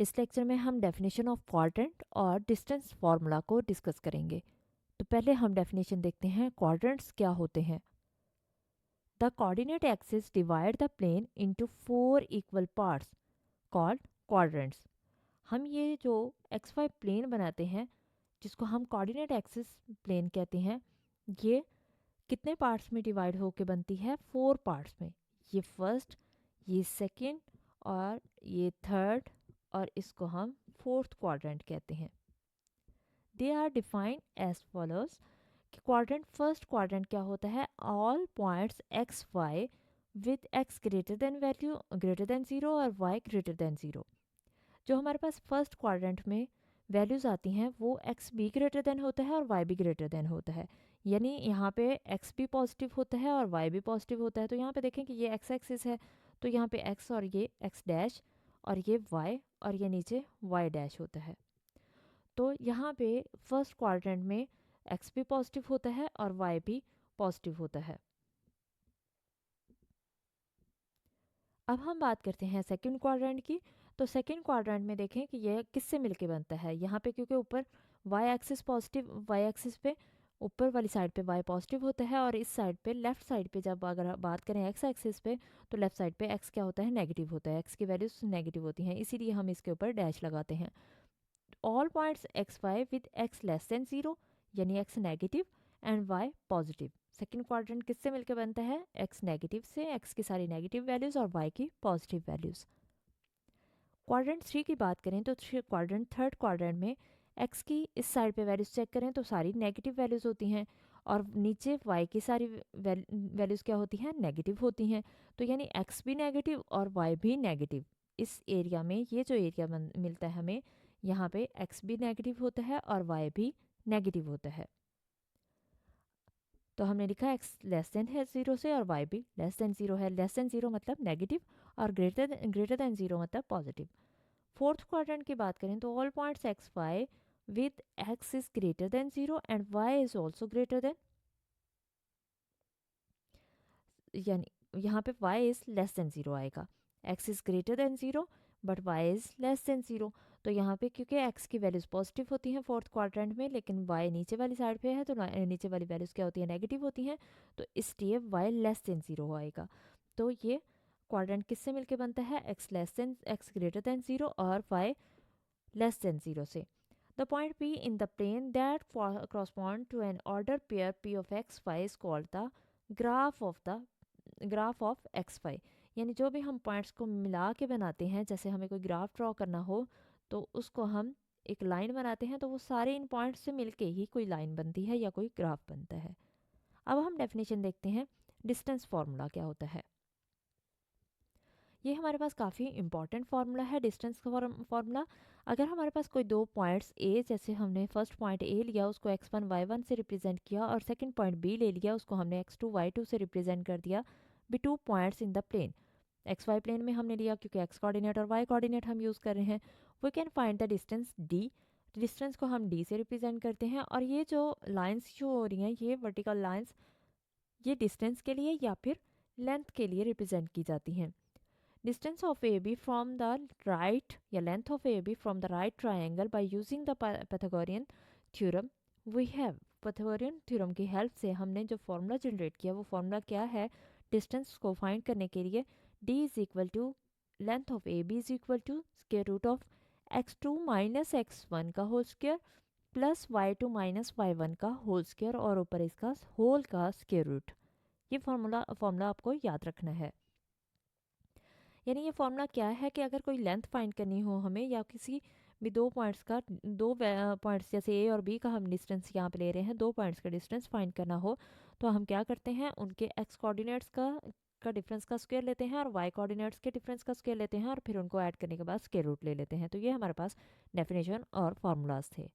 इस लेक्चर में हम डेफिनेशन ऑफ क्वाड्रेंट और डिस्टेंस फार्मूला को डिस्कस करेंगे। तो पहले हम डेफिनेशन देखते हैं क्वाड्रेंट्स क्या होते हैं। The coordinate axis divide the plane into 4 equal parts called quadrants. हम ये जो एक्स वाई प्लेन बनाते हैं जिसको हम कोऑर्डिनेट एक्सिस प्लेन कहते हैं, ये कितने पार्ट्स में डिवाइड होके बनती है? 4 पार्ट्स में। ये फर्स्ट, ये सेकंड और ये थर्ड, और इसको हम फोर्थ क्वाड्रेंट कहते हैं। They are defined as follows कि क्वाड्रेंट, फर्स्ट क्वाड्रेंट क्या होता है? All points x y with x greater than value greater than zero और वाई ग्रेटर देन ज़ीरो। जो हमारे पास फर्स्ट क्वाड्रेंट में वैल्यूज़ आती हैं वो एक्स बी ग्रेटर देन होता है और वाई भी ग्रेटर देन होता है। यानी यहाँ पे एक्स भी पॉजिटिव होता है और वाई भी पॉजिटिव होता है। तो यहाँ पे देखें कि ये एक्स एक्सिस है, तो यहाँ पे एक्स और ये एक्स डैश और ये वाई और ये नीचे वाई डैश होता है। तो यहाँ पे फर्स्ट क्वाड्रेंट में एक्स भी पॉजिटिव होता है और वाई भी पॉजिटिव होता है। अब हम बात करते हैं सेकंड क्वाड्रेंट की। तो सेकंड क्वाड्रेंट में देखें कि यह किससे मिलके बनता है। यहाँ पे क्योंकि ऊपर y axis positive, y axis पे ऊपर वाली साइड पे वाई पॉजिटिव होता है और इस साइड पे लेफ्ट साइड पे जब अगर बात करें एक्स एक्सिस पे तो लेफ्ट साइड पे एक्स क्या होता है? नेगेटिव होता है। एक्स की वैल्यूज नेगेटिव होती हैं, इसीलिए हम इसके ऊपर डैश लगाते हैं। All points x y with x less than zero यानी x negative and y positive. Second quadrant किससे मिलकर बनता है? एक्स नेगेटिव से, एक्स की सारी नेगेटिव वैल्यूज़ और वाई की पॉजिटिव वैल्यूज़। क्वाड्रेंट 3 की बात करें तो क्वाड्रेंट थर्ड क्वाड्रेंट में एक्स की इस साइड पे वैल्यूज़ चेक करें तो सारी नेगेटिव वैल्यूज़ होती हैं और नीचे वाई की सारी वैल्यूज़ क्या होती हैं? नेगेटिव होती हैं। तो यानी एक्स भी नेगेटिव और वाई भी नेगेटिव। इस एरिया में ये जो एरिया मिलता है हमें, यहाँ पे एक्स भी नेगेटिव होता है और वाई भी नेगेटिव होता है। तो हमने लिखा एक्स लेस देन है ज़ीरो से और वाई भी लेस देन ज़ीरो है। लेस देन ज़ीरो मतलब नेगेटिव और ग्रेटर देन ज़ीरो मतलब पॉजिटिव। फोर्थ क्वाड्रेंट की बात करें तो all points x y with x is greater than zero and y is also greater than, यानी यहाँ पे y is less than zero आएगा। x is greater than zero but y is less than zero. तो यहाँ पे क्योंकि x की values positive होती हैं फोर्थ क्वाड्रेंट में, लेकिन y नीचे वाली साइड पे है तो नीचे वाली वैल्यूज़ क्या होती हैं? नेगेटिव होती हैं। तो इसलिए y लेस देन ज़ीरो आएगा। तो ये क्वाड्रेंट किससे मिलके बनता है? एक्स ग्रेटर देन ज़ीरो और y लेस देन ज़ीरो से। The point P in the plane that correspond to an ordered pair P of x y is called the graph of x y. यानी जो भी हम points को मिला के बनाते हैं, जैसे हमें कोई ग्राफ ड्रॉ करना हो तो उसको हम एक लाइन बनाते हैं तो वो सारे इन पॉइंट्स से मिलके ही कोई लाइन बनती है या कोई ग्राफ बनता है। अब हम डेफिनेशन देखते हैं डिस्टेंस फार्मूला क्या होता है। ये हमारे पास काफ़ी इंपॉर्टेंट फार्मूला है डिस्टेंस का फार्मूला। अगर हमारे पास कोई दो पॉइंट्स ए, जैसे हमने फर्स्ट पॉइंट ए लिया उसको x1 y1 से रिप्रेजेंट किया और सेकंड पॉइंट बी ले लिया उसको हमने x2 y2 से रिप्रेजेंट कर दिया, be two points in the plane. X y plane में हमने लिया क्योंकि एक्स कोऑर्डिनेट और वाई कोऑर्डिनेट हम यूज़ कर रहे हैं। We can find the distance D. Distance को हम डी से रिप्रेजेंट करते हैं और ये जो लाइंस शो हो रही हैं, ये वर्टिकल लाइंस, ये डिस्टेंस के लिए या फिर लेंथ के लिए रिप्रेजेंट की जाती हैं। Distance of AB from the right या length of AB from the right triangle by using the Pythagorean theorem we have। Pythagorean theorem की हेल्प से हमने जो फॉर्मूला जनरेट किया वो फॉर्मूला क्या है? डिस्टेंस को फाइंड करने के लिए D is equal to length of AB is equal to square root of x2 minus x1 का whole square plus y2 minus y1 का होल स्क्वायर और ऊपर इसका होल का स्क्वायर रूट। ये फॉर्मूला आपको याद रखना है। यानी ये फॉर्मूला क्या है कि अगर कोई लेंथ फाइंड करनी हो हमें या किसी भी दो पॉइंट्स का, दो पॉइंट्स जैसे ए और बी का हम डिस्टेंस यहाँ पे ले रहे हैं, दो पॉइंट्स का डिस्टेंस फाइंड करना हो तो हम क्या करते हैं? उनके एक्स कोऑर्डिनेट्स का डिफरेंस का स्क्वायर लेते हैं और वाई कोऑर्डिनेट्स के डिफरेंस का स्क्वायर लेते हैं और फिर उनको ऐड करने के बाद स्क्वायर रूट ले लेते हैं। तो ये हमारे पास डेफिनेशन और फार्मूलाज थे।